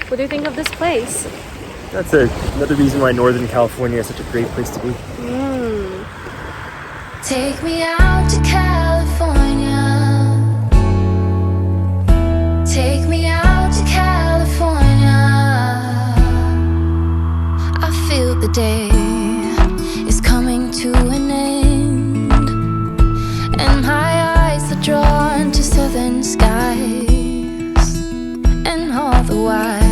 What do you think of this place? That's another reason why Northern California is such a great place to be. Take me out to California. Take me out to California. I feel the day is coming to an end, and my eyes are drawn to southern skies. And all the while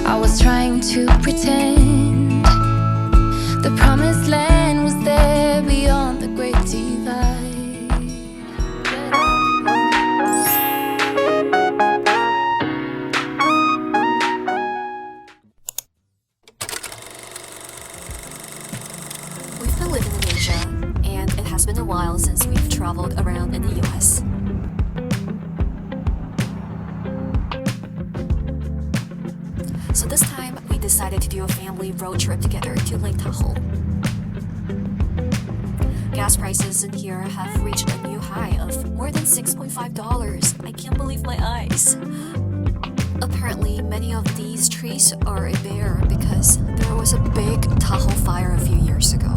I was trying to pretend the promised land was there beyond the great divide. We've been living in Asia, and it has been a while since we've traveled around in the US. So this time, we decided to do a family road trip together to Lake Tahoe. Gas prices in here have reached a new high of more than $6.5. I can't believe my eyes. Apparently, many of these trees are bare because there was a big Tahoe fire a few years ago.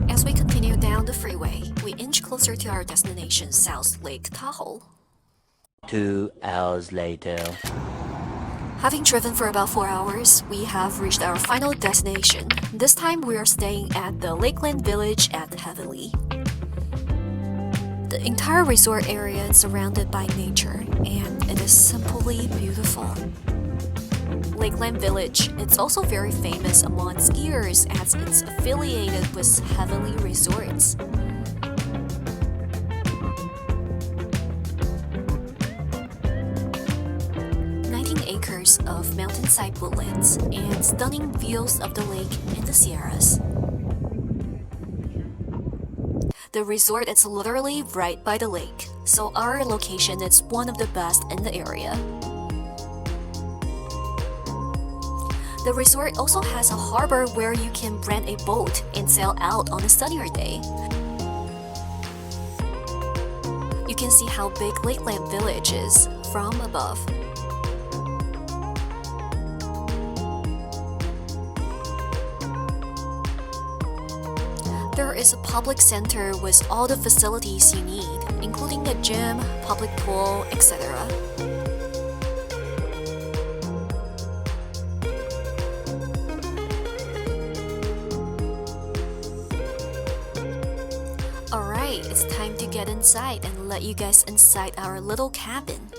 As we continue down the freeway, we inch closer to our destination, South Lake Tahoe. 2 hours later. Having driven for about 4 hours, we have reached our final destination. This time we are staying at the Lakeland Village at Heyya. The entire resort area is surrounded by nature, and it is simply beautiful. Lakeland Village, it's also very famous among skiers as it's affiliated with Heyya Resorts. Acres of mountainside woodlands and stunning views of the lake in the Sierras. The resort is literally right by the lake, so our location is one of the best in the area. The resort also has a harbor where you can rent a boat and sail out on a sunnier day. You can see how big Lakeland Village is from above. There is a public center with all the facilities you need, including a gym, public pool, etc. Alright, it's time to get inside and let you guys inside our little cabin.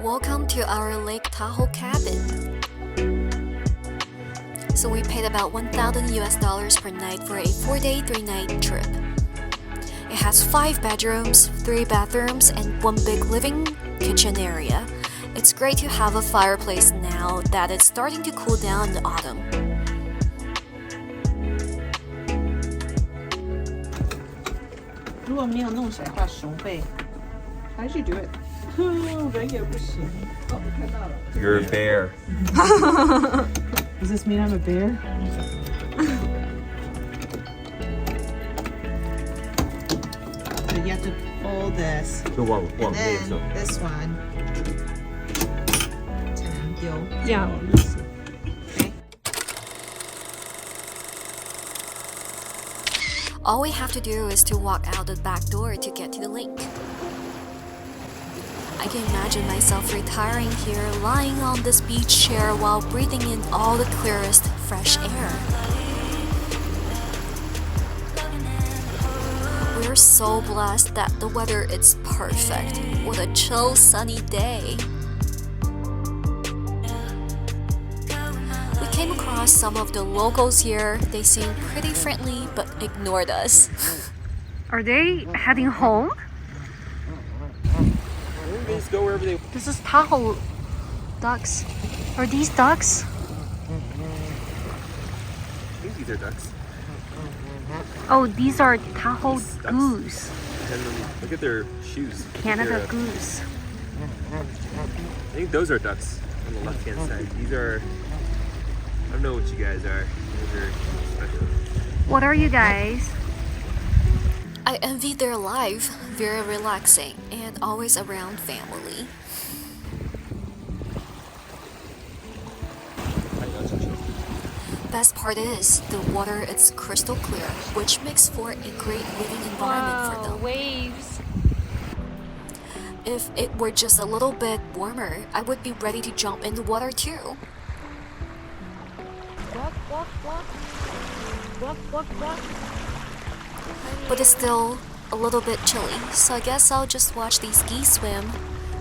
Welcome to our Lake Tahoe cabin. So we paid about $1,000 per night for a 4-day, 3-night trip. It has 5 bedrooms, 3 bathrooms, and 1 big living kitchen area. It's great to have a fireplace now that it's starting to cool down in the autumn. 如果没有弄起来的话，熊背。How did you do it? 人也不行。哦，我看到了。You're a bear. Does this mean I'm a bear? So you have to fold this. And then this one. 才能丢。这样。Okay. All we have to do is to walk out the back door to get to the lake. I can imagine myself retiring here, lying on this beach chair while breathing in all the clearest, fresh air. We're so blessed that the weather is perfect. What a chill, sunny day. We came across some of the locals here. They seemed pretty friendly but ignored us. Are they heading home? They just go wherever they. This is Tahoe ducks. Are these ducks? I think these are ducks. Oh, these are Tahoe goose. And look at their shoes. Canada goose. I think those are ducks on the left-hand side. These are. I don't know what you guys are. These are special. What are you guys? I envy their life, very relaxing and always around family. Best part is, the water is crystal clear, which makes for a great living environment for them. Waves. If it were just a little bit warmer, I would be ready to jump in the water too. But it's still a little bit chilly, so I guess I'll just watch these geese swim.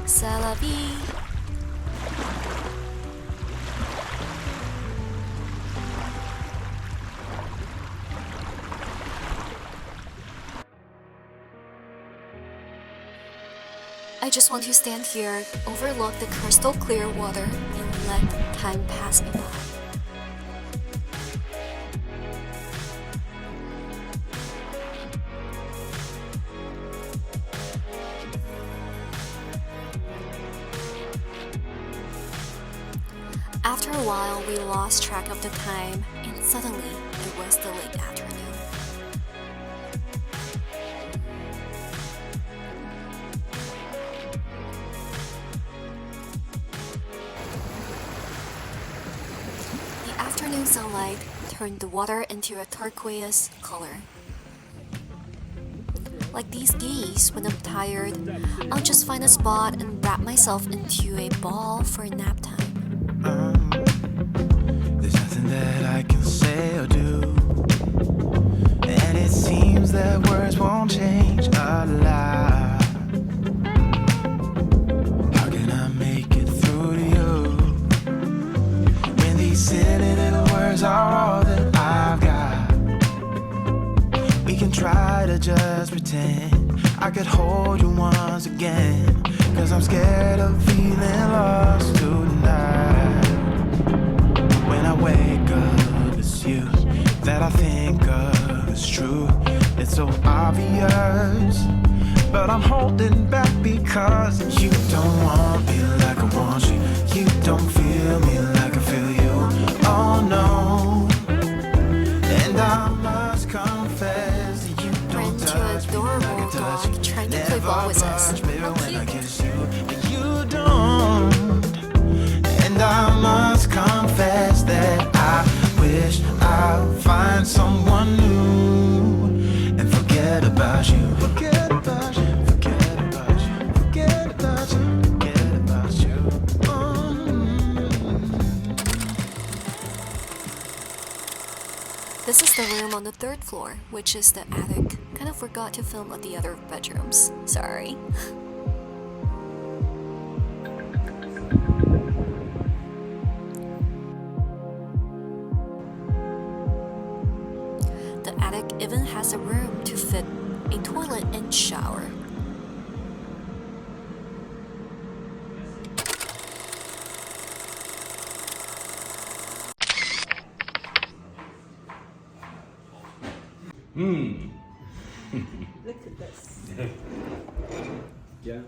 C'est la vie. I just want to stand here, overlook the crystal clear water, and let time pass me by. After a while, we lost track of the time, and suddenly it was the late afternoon. The afternoon sunlight turned the water into a turquoise color. Like these geese, when I'm tired, I'll just find a spot and wrap myself into a ball for nap time. There's nothing that I can say or do, and it seems that words won't change a lot. How can I make it through to you when these silly little words are all that I've got? We can try to just pretend I could hold you once again, 'cause I'm scared of feeling lost tonight. When I wake up, it's you that I think of. It's true, it's so obvious, but I'm holding back because you don't want me like I want you. You don't feel me like I feel you. Oh no, and I must confess that you don't touch me like I touch you. Trying to play ball with us. Never when I kiss you, but you don't. And I must confess that I wish I'd find someone new and forget about you. Forget about you. Forget about you. Forget about you. Forget about you. This is the room on the third floor, which is the attic. Kind of forgot to film at the other bedrooms. Sorry. The attic even has a room to fit a toilet and shower. Look at this. Yeah.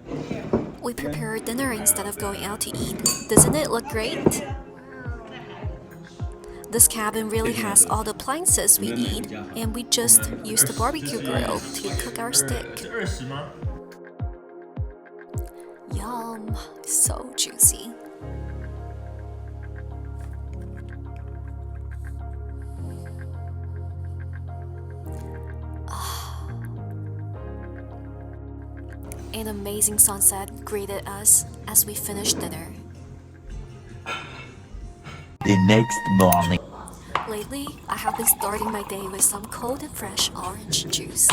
We prepared dinner instead of going out to eat. Doesn't it look great? This cabin really has all the appliances we need, and we just use the barbecue grill to cook our steak. Yum, so juicy. An amazing sunset greeted us as we finished dinner. The next morning. Lately, I have been starting my day with some cold and fresh orange juice.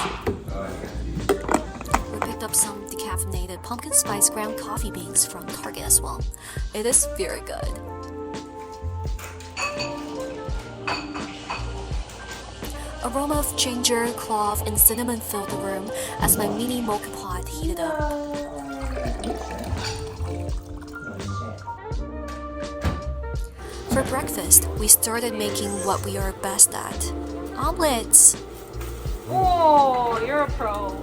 We picked up some decaffeinated pumpkin spice ground coffee beans from Target as well. It is very good. Aroma of ginger, clove, and cinnamon filled the room as my mini mocha pot heated up. For breakfast, we started making what we are best at: omelets. Oh, you're a pro.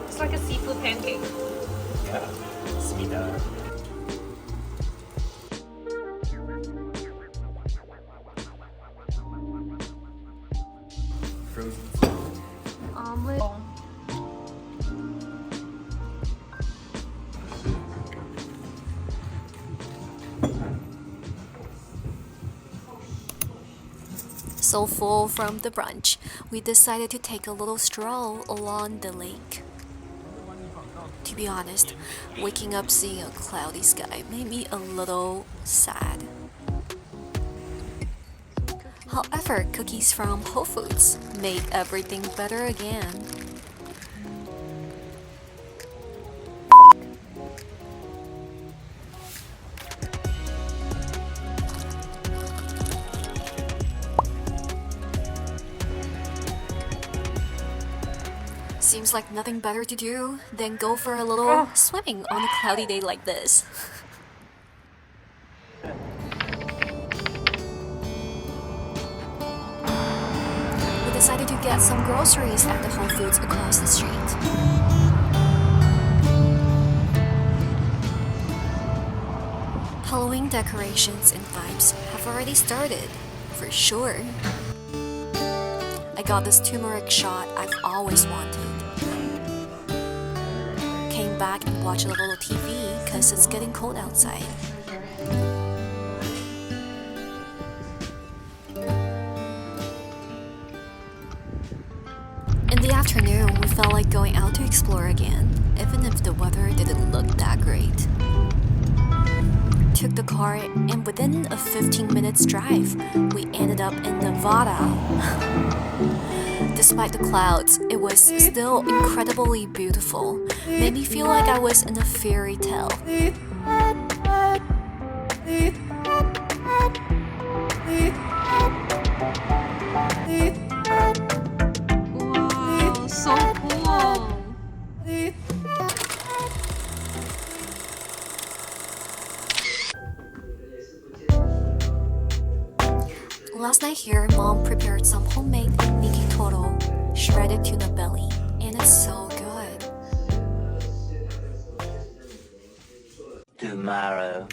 It's like a seafood pancake. Yeah. Smita. Omelet. So full from the brunch, we decided to take a little stroll along the lake. To be honest, waking up seeing a cloudy sky made me a little sad. However, cookies from Whole Foods made everything better again. Seems like nothing better to do than go for a little swimming on a cloudy day like this. We decided to get some groceries at the Whole Foods across the street. Halloween decorations and vibes have already started, for sure. I got this turmeric shot I've always wanted. Came back and watched a little TV because it's getting cold outside. In the afternoon, we felt like going out to explore again, even if the weather didn't look that great. Took the car and within a 15 minutes drive, we ended up in Nevada. Despite the clouds, it was still incredibly beautiful. Made me feel like I was in a fairy tale. Wow, so cool. Last night here, Mom prepared some homemade nikitoro, shredded tuna belly, and it's so good. Tomorrow.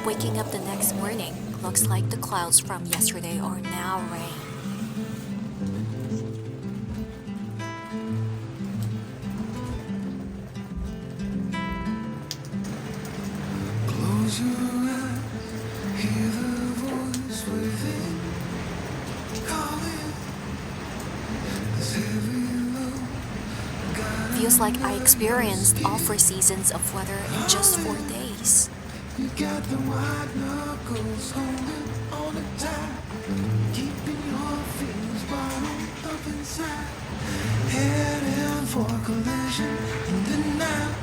Waking up the next morning, looks like the clouds from yesterday are now rain. Close your eyes, hear the voice within, calling. This heavy load. Feels like I experienced all 4 seasons of weather in just 4 days. You got the white knuckles holding on the tight, keeping your feelings bottled up inside. Heading for collision in the night.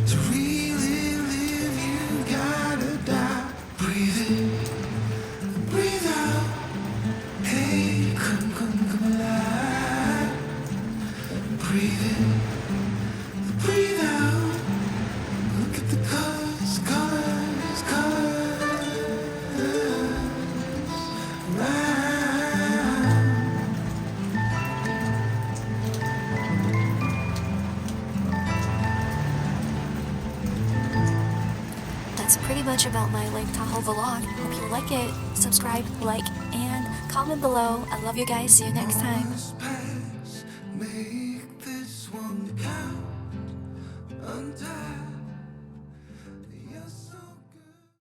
To really live, you gotta die. Breathe in, breathe out. Hey, come alive. Breathe in, breathe out. Look at the colors, colors, colors. Round. That's pretty much about my Lake Tahoe vlog. Hope you like it. Subscribe, like, and comment below. I love you guys. See you next time. Pass, may